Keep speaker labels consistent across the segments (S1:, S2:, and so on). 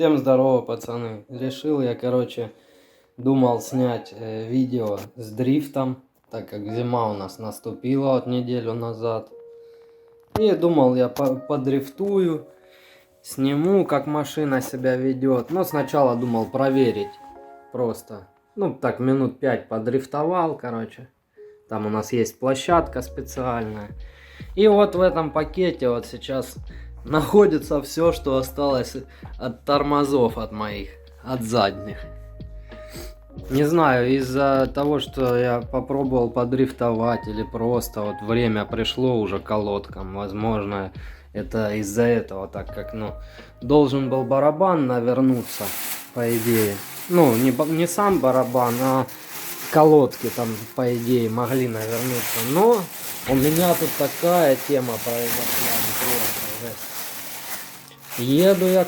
S1: Всем здорово, пацаны. Решил я, думал снять видео с дрифтом, так как зима у нас наступила вот неделю назад. И думал я подрифтую, сниму, как машина себя ведет. Но сначала думал проверить просто. Ну, так, минут 5 подрифтовал, Там у нас есть площадка специальная. И вот в этом пакете вот сейчас находится все, что осталось от тормозов от моих, от задних. Не знаю, из-за того, что я попробовал подрифтовать или просто вот время пришло уже к колодкам. Возможно, это из-за этого, так как, должен был барабан навернуться, по идее. Ну, не сам барабан, а колодки там, по идее, могли навернуться. Но у меня тут такая тема произошла, просто жесть. Еду я,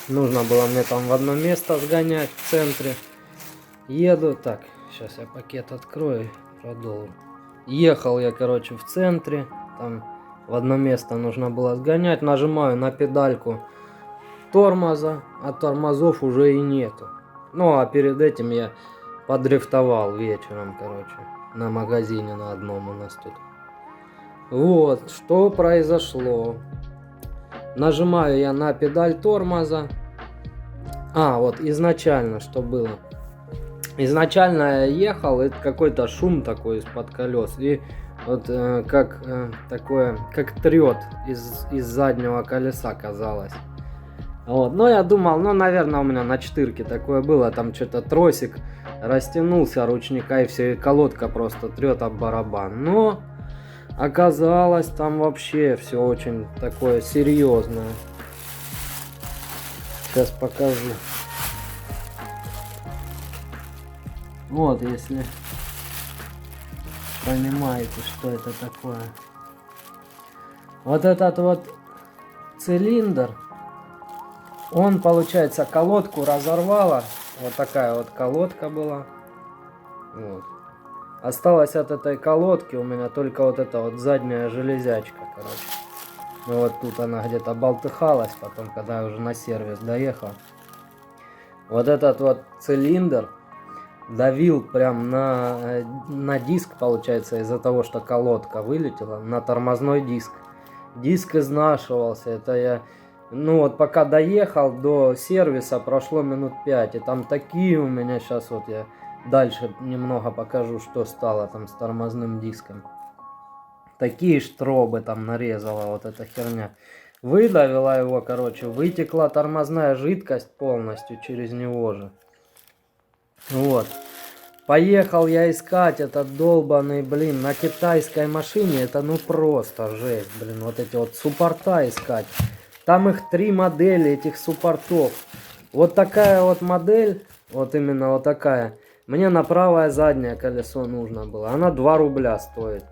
S1: нужно было мне там в одно место сгонять в центре. Еду, так, сейчас я пакет открою, продолжу. Ехал я, в центре, там в одно место нужно было сгонять. Нажимаю на педальку тормоза, а тормозов уже и нету. Ну, а перед этим я подрифтовал вечером, на магазине на одном у нас тут. Вот, что произошло. Нажимаю я на педаль тормоза. Вот изначально что было. Изначально я ехал, это какой-то шум такой из-под колес. И вот как трет из заднего колеса казалось. Вот. Но я думал, наверное, у меня на четырке такое было. Там что-то тросик растянулся ручника, и все, и колодка просто трет об барабан. Но оказалось, там вообще все очень такое серьезное. Сейчас покажу. Вот, если понимаете, что это такое. Вот этот вот цилиндр, он, получается, колодку разорвало. Вот такая вот колодка была. Вот. Осталось от этой колодки у меня только вот эта вот задняя железячка, Ну вот тут она где-то болтыхалась потом, когда я уже на сервис доехал. Вот этот вот цилиндр давил прям на диск, получается, из-за того, что колодка вылетела, на тормозной диск. Диск изнашивался, это я... пока доехал до сервиса, прошло минут 5, и там такие у меня сейчас я дальше немного покажу, что стало там с тормозным диском. Такие штробы там нарезала вот эта херня. Выдавила его, вытекла тормозная жидкость полностью через него же. Вот. Поехал я искать этот долбаный, на китайской машине, это просто жесть, вот эти вот суппорта искать. Там их 3 модели, этих суппортов. Вот такая вот модель, вот именно вот такая, мне на правое заднее колесо нужно было. Она 2 рубля стоит.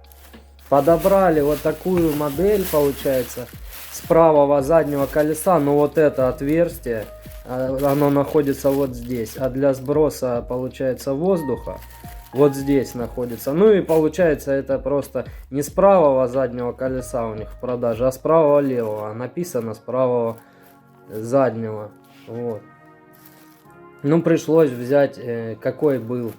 S1: Подобрали вот такую модель, получается, с правого заднего колеса, но вот это отверстие, оно находится вот здесь. А для сброса, получается, воздуха вот здесь находится. И получается, это просто не с правого заднего колеса у них в продаже, а с правого левого. Написано с правого заднего. Вот. Пришлось взять, какой был.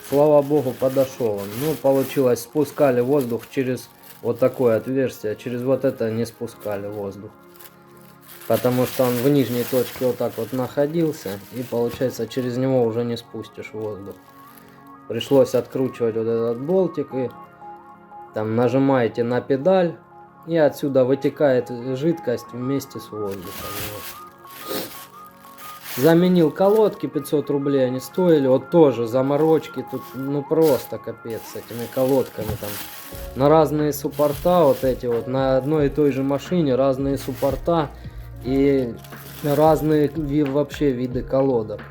S1: Слава богу, подошел он. Получилось, спускали воздух через вот такое отверстие. Через вот это не спускали воздух. Потому что он в нижней точке вот так вот находился. И получается, через него уже не спустишь воздух. Пришлось откручивать вот этот болтик. И там нажимаете на педаль. И отсюда вытекает жидкость вместе с воздухом. Заменил колодки, 500 рублей они стоили. Вот тоже заморочки тут, просто капец с этими колодками там. На разные суппорта вот эти вот, на одной и той же машине разные суппорта и разные вообще виды колодок.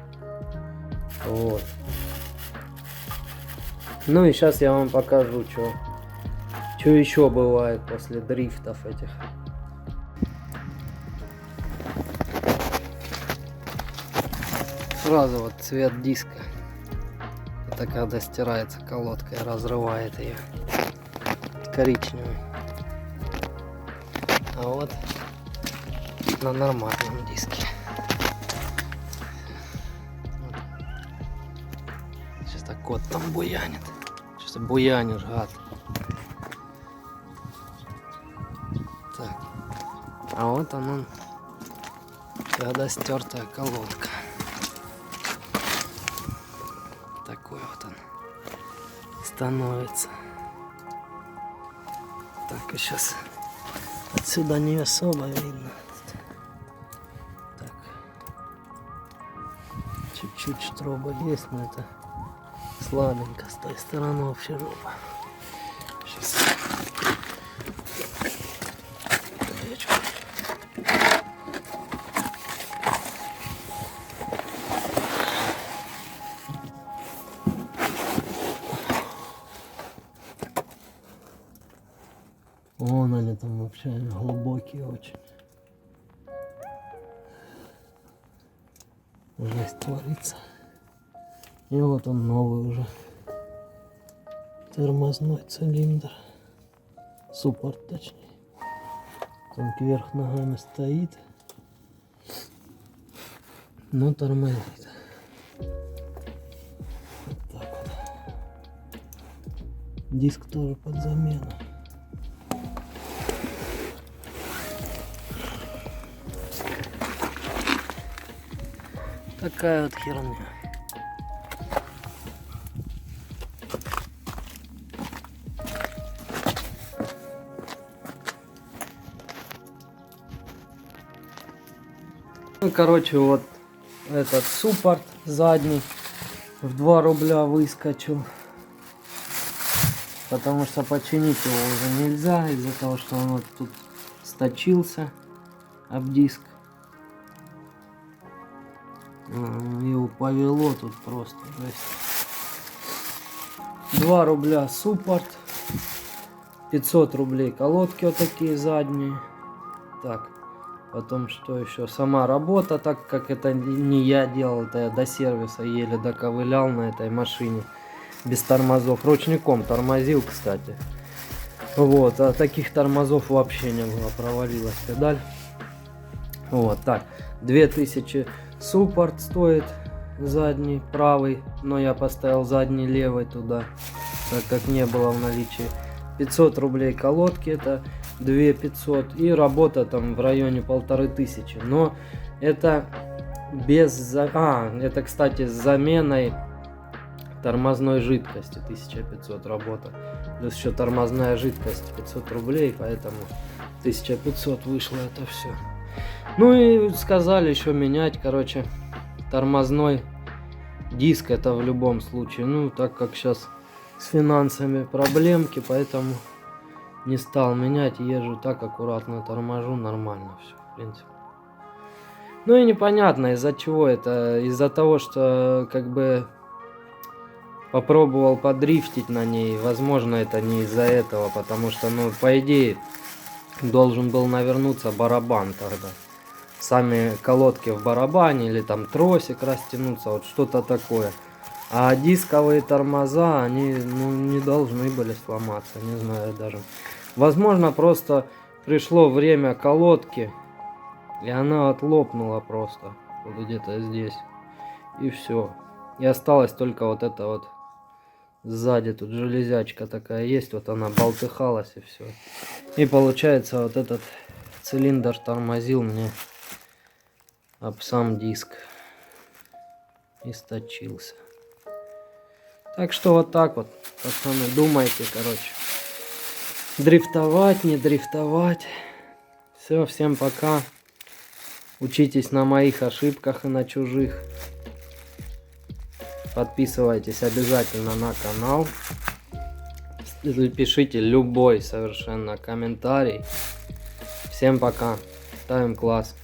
S1: Вот. И сейчас я вам покажу, что еще бывает после дрифтов этих. Сразу вот цвет диска. Это когда стирается колодка и разрывает ее. Коричневый. А вот на нормальном диске. Сейчас так кот там буянит. Сейчас буянишь, гад. Так. А вот он, когда стертая колодка. Такой вот он становится. Так, и сейчас отсюда не особо видно. Так. Чуть-чуть штроба есть, но это слабенько. С той стороны вообще жопа. Сейчас. Вон они там вообще глубокие очень. Жесть творится. И вот он новый уже. Тормозной цилиндр. Суппорт точнее. Он кверх ногами стоит. Но тормозит. Вот так вот. Диск тоже под замену. Такая вот херня. Ну, короче, вот этот суппорт задний в 2 рубля выскочил. Потому что починить его уже нельзя из-за того, что он вот тут сточился об диск. Его повело тут просто жесть. 2 рубля суппорт, 500 рублей колодки вот такие задние. Так, потом что еще? Сама работа, так как это не я делал, это я до сервиса еле доковылял на этой машине. Без тормозов. Ручником тормозил, кстати. Вот, а таких тормозов вообще не было, провалилась педаль. Вот, так, 2000 суппорт стоит задний правый, но я поставил задний левый туда, так как не было в наличии. 500 рублей колодки, это 2500, и работа там в районе 1500, но это без... это, кстати, с заменой тормозной жидкости 1500 работа, плюс еще тормозная жидкость 500 рублей, поэтому 1500 вышло это все. Ну и сказали еще менять, короче, тормозной диск, это в любом случае. Ну, так как сейчас с финансами проблемки, поэтому не стал менять, езжу так аккуратно, торможу, нормально все, в принципе. Ну и непонятно, из-за чего это. Из-за того, что как бы попробовал подрифтить на ней. Возможно, это не из-за этого, потому что, ну, по идее, должен был навернуться барабан тогда. Сами колодки в барабане или там тросик растянуться, вот что-то такое. А дисковые тормоза, они, ну, не должны были сломаться, не знаю даже. Возможно, просто пришло время колодки, и она отлопнула просто, вот где-то здесь. И все. И осталось только вот это вот сзади, тут железячка такая есть, вот она болтыхалась и все. И получается, вот этот цилиндр тормозил мне об сам диск. Источился. Так что вот так вот, пацаны, думайте, короче. Дрифтовать, не дрифтовать. Все, всем пока. Учитесь на моих ошибках и на чужих. Подписывайтесь обязательно на канал. Пишите любой совершенно комментарий. Всем пока. Ставим класс.